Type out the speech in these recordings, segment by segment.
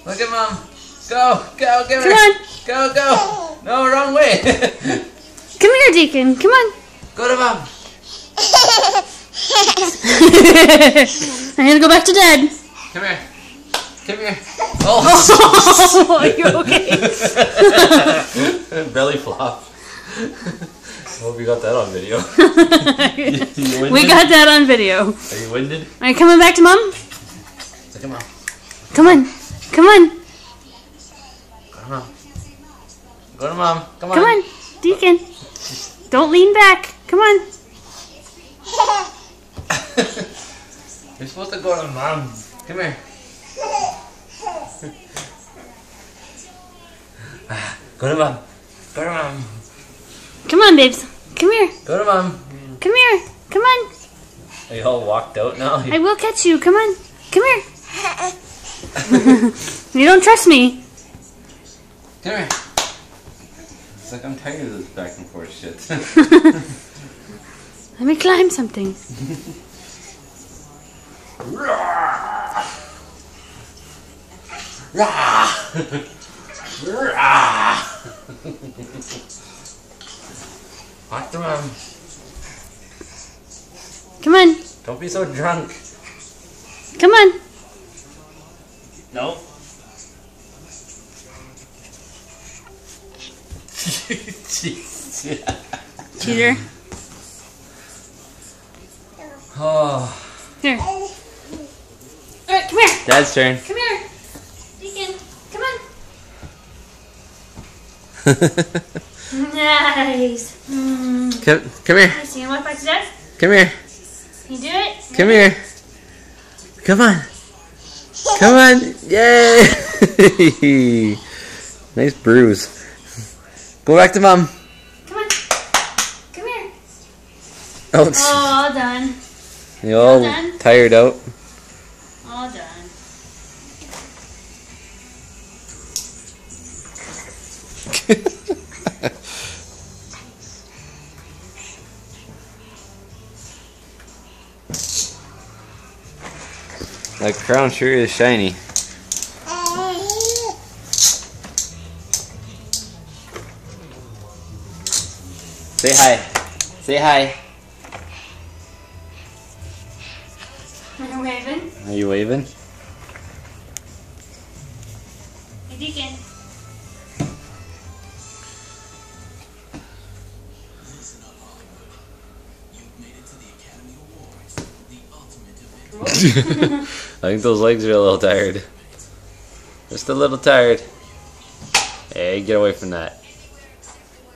Look at Mom. Go, go, give her. Come on. Go, go. No, wrong way. Come here, Deacon. Come on. Go to Mom. I'm gonna go back to Dad. Come here. Come here. Oh. Are you okay? Belly flop. Hope you got that on video. You We got that on video. Are you winded? Are you coming back to Mom? Look at Mom. Come on. Come on. Go to Mom. Go to Mom. Come on. Come on, Deacon. Don't lean back. Come on. You're supposed to go to Mom. Come here. Go to Mom. Go to Mom. Come on, babes. Come here. Go to Mom. Come here. Come on. Are you all walked out now? I will catch you. Come on. Come here. You don't trust me. Come here. It's like I'm tired of this back and forth shit. Let me climb something. Walk to Mom. Come on. Don't be so drunk. Come on. No. Cheater. Oh. Here. Alright, come here. Dad's turn. Come here. Deacon, come on. Nice. Come here. Nice. You want to walk back to Dad? Come here. Can you do it? Come here. Come on. Come on. Yay. Nice bruise. Go back to Mom. Come on. Come here. Oh, All done. you're all done? tired out. All done. That crown sure is shiny. Say hi. Say hi. Are you waving? Are you waving? Hey, Deacon. I think those legs are a little tired. Just a little tired. Hey, get away from that.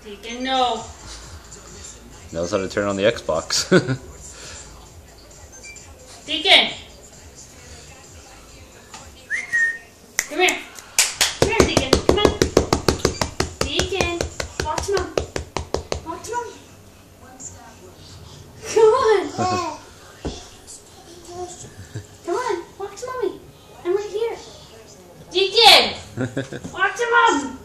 Deacon, no. Knows how to turn on the Xbox. Deacon. Come here. Come here, Deacon. Come on. Deacon. Walk to Mom. Walk to Mom. Come on. Come on. Walk to Mommy. I'm right here. Deacon. Walk to Mom.